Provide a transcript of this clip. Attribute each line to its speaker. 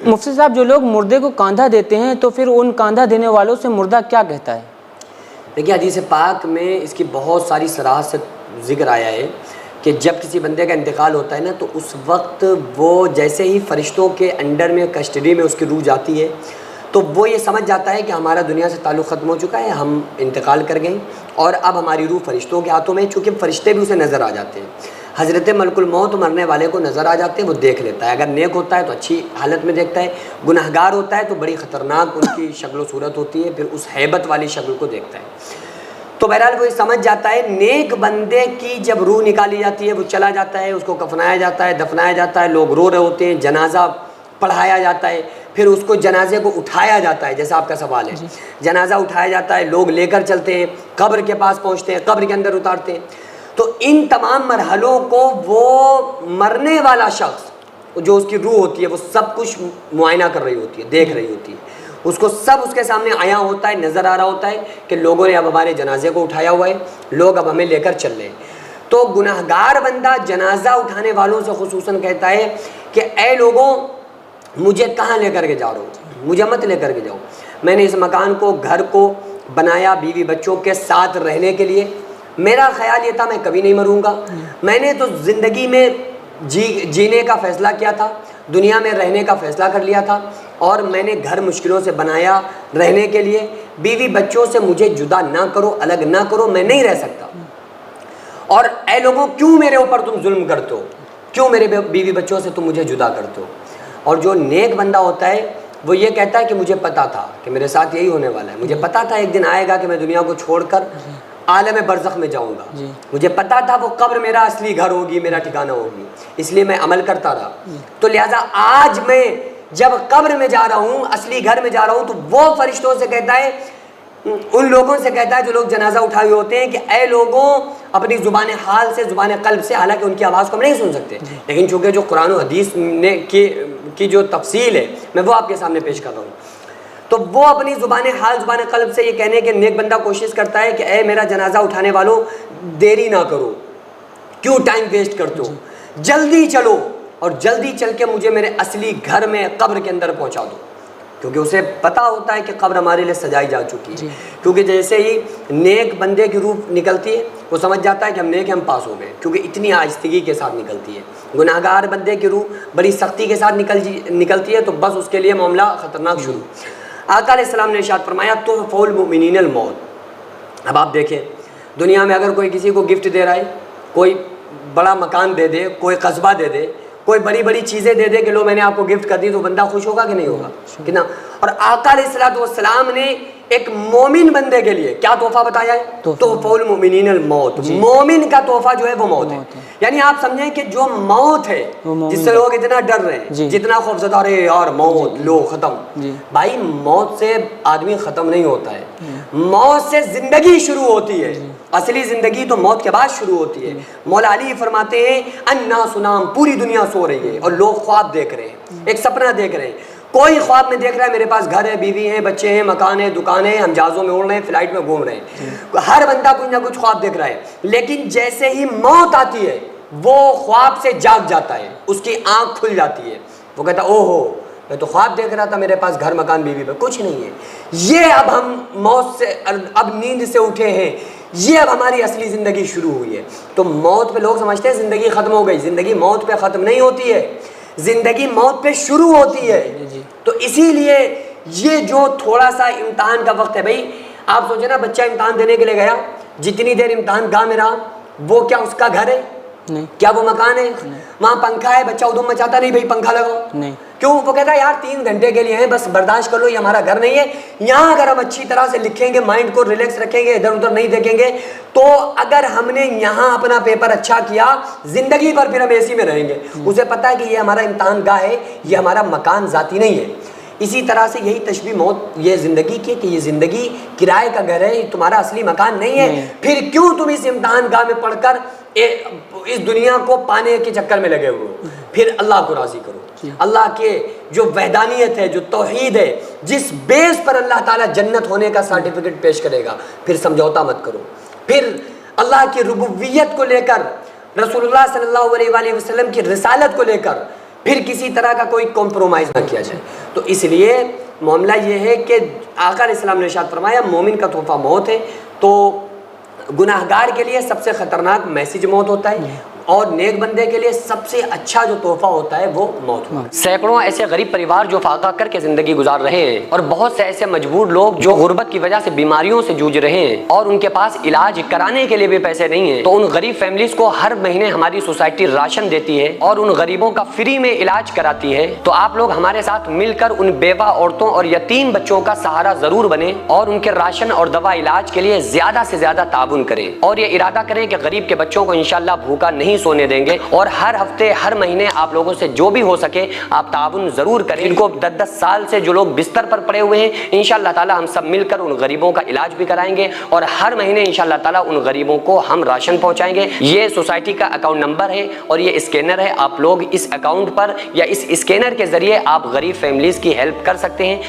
Speaker 1: مفتی صاحب، جو لوگ مردے کو کاندھا دیتے ہیں تو پھر ان کاندھا دینے والوں سے مردہ کیا کہتا ہے؟
Speaker 2: دیکھیے حدیث پاک میں اس کی بہت ساری صراحت سے ذکر آیا ہے کہ جب کسی بندے کا انتقال ہوتا ہے نا تو اس وقت وہ جیسے ہی فرشتوں کے انڈر میں کسٹڈی میں اس کی روح جاتی ہے تو وہ یہ سمجھ جاتا ہے کہ ہمارا دنیا سے تعلق ختم ہو چکا ہے، ہم انتقال کر گئے اور اب ہماری روح فرشتوں کے ہاتھوں میں، چونکہ فرشتے بھی اسے نظر آ جاتے ہیں۔ حضرت ملک الموت مرنے والے کو نظر آ جاتے ہیں، وہ دیکھ لیتا ہے، اگر نیک ہوتا ہے تو اچھی حالت میں دیکھتا ہے، گناہگار ہوتا ہے تو بڑی خطرناک ان کی شکل و صورت ہوتی ہے، پھر اس ہیبت والی شکل کو دیکھتا ہے۔ تو بہرحال وہ یہ سمجھ جاتا ہے، نیک بندے کی جب روح نکالی جاتی ہے وہ چلا جاتا ہے، اس کو کفنایا جاتا ہے، دفنایا جاتا ہے، لوگ رو رہے ہوتے ہیں، جنازہ پڑھایا جاتا ہے، پھر اس کو جنازے کو اٹھایا جاتا ہے، جیسا آپ کا سوال ہے، جنازہ اٹھایا جاتا ہے، لوگ لے کر چلتے ہیں، قبر کے پاس پہنچتے ہیں، قبر کے اندر اتارتے ہیں۔ تو ان تمام مرحلوں کو وہ مرنے والا شخص جو اس کی روح ہوتی ہے وہ سب کچھ معائنہ کر رہی ہوتی ہے، دیکھ رہی ہوتی ہے، اس کو سب اس کے سامنے آیا ہوتا ہے، نظر آ رہا ہوتا ہے کہ لوگوں نے اب ہمارے جنازے کو اٹھایا ہوا ہے، لوگ اب ہمیں لے کر چل رہے ہیں۔ تو گناہگار بندہ جنازہ اٹھانے والوں سے خصوصاً کہتا ہے کہ اے لوگوں، مجھے کہاں لے کر کے جا رہے ہو، مجھے مت لے کر کے جاؤ، میں نے اس مکان کو، گھر کو بنایا بیوی بچوں کے ساتھ رہنے کے لیے، میرا خیال یہ تھا میں کبھی نہیں مروں گا، میں نے تو زندگی میں جینے کا فیصلہ کیا تھا، دنیا میں رہنے کا فیصلہ کر لیا تھا، اور میں نے گھر مشکلوں سے بنایا رہنے کے لیے، بیوی بچوں سے مجھے جدا نہ کرو، الگ نہ کرو، میں نہیں رہ سکتا، اور اے لوگوں کیوں میرے اوپر تم ظلم کرتے ہو، کیوں میرے بیوی بچوں سے تم مجھے جدا کرتے ہو۔ اور جو نیک بندہ ہوتا ہے وہ یہ کہتا ہے کہ مجھے پتا تھا کہ میرے ساتھ یہی ہونے والا ہے، مجھے پتا تھا ایک دن آئے گا کہ میں دنیا کو چھوڑ کر عالم برزخ میں جاؤں گا، مجھے پتا تھا وہ قبر میرا اصلی گھر ہوگی، میرا ٹھکانہ ہوگی، اس لیے میں عمل کرتا رہا۔ تو لہٰذا آج میں جب قبر میں جا رہا ہوں، اصلی گھر میں جا رہا ہوں، تو وہ فرشتوں سے کہتا ہے، ان لوگوں سے کہتا ہے جو لوگ جنازہ اٹھائے ہوئے ہوتے ہیں کہ اے لوگوں، اپنی زبان حال سے، زبان قلب سے، حالانکہ ان کی آواز کو ہم نہیں سن سکتے، لیکن چونکہ جو قرآن و حدیث نے کی جو تفصیل ہے میں وہ آپ کے سامنے پیش کر رہا ہوں، تو وہ اپنی زبان حال، زبان قلب سے یہ کہنے کہ نیک بندہ کوشش کرتا ہے کہ اے میرا جنازہ اٹھانے والوں، دیری نہ کرو، کیوں ٹائم ویسٹ کرتے ہو، جلدی چلو اور جلدی چل کے مجھے میرے اصلی گھر میں قبر کے اندر پہنچا دو، کیونکہ اسے پتہ ہوتا ہے کہ قبر ہمارے لیے سجائی جا چکی ہے، کیونکہ جیسے ہی نیک بندے کی روح نکلتی ہے وہ سمجھ جاتا ہے کہ ہم نیک ہیں، ہم پاس ہو گئے، کیونکہ اتنی آہستگی کے ساتھ نکلتی ہے۔ گناہگار بندے کی روح بڑی سختی کے ساتھ نکلتی ہے تو بس اس کے لیے معاملہ خطرناک شروع۔ آقا علیہ السلام نے ارشاد فرمایا تحفۃ المؤمنین الموت۔ اب آپ دیکھیں دنیا میں اگر کوئی کسی کو گفٹ دے رہا ہے، کوئی بڑا مکان دے دے، کوئی قصبہ دے دے، کوئی بڑی بڑی چیزیں دے دے کہ لو میں نے آپ کو گفٹ کر دی، تو بندہ خوش ہوگا کہ نہیں ہوگا؟ کتنا۔ اور آقا علیہ السلام نے ایک مومن بندے کے لیے کیا تحفہ بتایا ہے؟ تحفۃ المؤمنین الموت۔ مومن کا تحفہ جو ہے وہ موت ہے، یعنی آپ سمجھیں کہ جو موت ہے جس سے لوگ اتنا ڈر رہے ہیں، جتنا خوفزدہ، ارے یار موت، لو ختم، بھائی موت سے آدمی ختم نہیں ہوتا ہے، موت سے زندگی شروع ہوتی ہے، اصلی زندگی تو موت کے بعد شروع ہوتی ہے۔ مولا علی فرماتے ہیں الناس نام، پوری دنیا سو رہی ہے اور لوگ خواب دیکھ رہے ہیں، ایک سپنا دیکھ رہے ہیں، کوئی خواب میں دیکھ رہا ہے میرے پاس گھر ہے، بیوی ہے، بچے ہیں، مکان ہے، دکان ہے، ہم جہازوں میں اڑ رہے ہیں، فلائٹ میں گھوم رہے ہیں، ہر بندہ کچھ نہ کچھ خواب دیکھ رہا ہے، لیکن جیسے ہی موت آتی ہے وہ خواب سے جاگ جاتا ہے، اس کی آنکھ کھل جاتی ہے، وہ کہتا او ہو میں تو خواب دیکھ رہا تھا میرے پاس گھر مکان بیوی پہ، کچھ نہیں ہے، یہ اب ہم موت سے، اب نیند سے اٹھے ہیں، یہ اب ہماری اصلی زندگی شروع ہوئی ہے۔ تو موت پہ لوگ سمجھتے ہیں زندگی ختم ہو گئی، زندگی موت پہ ختم نہیں ہوتی ہے، زندگی موت پہ شروع ہوتی ہے۔ تو اسی لیے یہ جو تھوڑا سا امتحان کا وقت ہے، بھائی آپ سوچیں نا بچہ امتحان دینے کے لیے گیا، جتنی دیر امتحان گاہ میں رہا وہ کیا اس کا گھر ہے؟ کیا وہ مکان ہے؟ وہاں پنکھا ہے، بچہ ادھم مچاتا نہیں بھائی پنکھا لگاؤ، کیوں؟ وہ کہتا ہے یار 3 گھنٹے کے لیے ہیں، بس برداشت کر لو، یہ ہمارا گھر نہیں ہے۔ یہاں اگر ہم اچھی طرح سے لکھیں گے، مائنڈ کو ریلیکس رکھیں گے، ادھر ادھر نہیں دیکھیں گے، تو اگر ہم نے یہاں اپنا پیپر اچھا کیا، زندگی پر پھر ہم اے سی میں رہیں گے۔ اسے پتا ہے کہ یہ ہمارا امتحان گاہ ہے، یہ ہمارا مکان ذاتی نہیں ہے۔ اسی طرح سے یہی تشبیہ موت یہ زندگی کی کہ یہ زندگی کرائے کا گھر ہے، یہ تمہارا اصلی مکان نہیں ہے، پھر کیوں تم اس امتحان گاہ میں پڑھ کر اس دنیا کو پانے کے چکر میں لگے ہوئے ہو؟ پھر اللہ کو راضی کرو، اللہ کے جو وحدانیت ہے، جو توحید ہے، جس بیس پر اللہ تعالیٰ جنت ہونے کا سرٹیفکیٹ پیش کرے گا، پھر سمجھوتا مت کرو۔ پھر اللہ کی ربوبیت کو لے کر، رسول اللہ صلی اللہ علیہ وآلہ وسلم کی رسالت کو لے کر پھر کسی طرح کا کوئی کمپرومائز نہ کیا جائے. تو اس لیے معاملہ یہ ہے کہ آقا علیہ السلام نے ارشاد فرمایا مومن کا تحفہ موت ہے. تو گناہگار کے لیے سب سے خطرناک میسج موت ہوتا ہے اور نیک بندے کے لیے سب سے اچھا جو تحفہ ہوتا ہے وہ موت ہوتا ہے. سینکڑوں ایسے غریب پریوار جو فاقہ کر کے زندگی گزار رہے ہیں اور بہت سے ایسے مجبور لوگ جو غربت کی وجہ سے بیماریوں سے جوجھ رہے ہیں اور ان کے پاس علاج کرانے کے لیے بھی پیسے نہیں ہیں. تو ان غریب فیملیز کو ہر مہینے ہماری سوسائٹی راشن دیتی ہے اور ان غریبوں کا فری میں علاج کراتی ہے. تو آپ لوگ ہمارے ساتھ مل کر ان بیوہ عورتوں اور یتیم بچوں کا سہارا ضرور بنیں اور ان کے راشن اور دوا علاج کے لیے زیادہ سے زیادہ تعاون کریں اور یہ ارادہ کریں کہ غریب کے بچوں کو انشاءاللہ بھوکا نہیں سونے دیں گے. اور ہر ہفتے ہر مہینے آپ لوگوں سے جو بھی ہو سکے آپ تعاون ضرور کریں. ان کو 10-10 سال سے جو لوگ بستر پر پڑے ہوئے ہیں انشاءاللہ تعالی ہم سب مل کر ان غریبوں کا علاج بھی کرائیں گے اور ہر مہینے انشاءاللہ تعالی ان غریبوں کو ہم راشن پہنچائیں گے. یہ سوسائٹی کا اکاؤنٹ نمبر ہے اور یہ اسکینر ہے. آپ لوگ اس اکاؤنٹ پر یا اس اسکینر کے ذریعے آپ غریب فیملیز کی ہیلپ کر سکتے ہیں.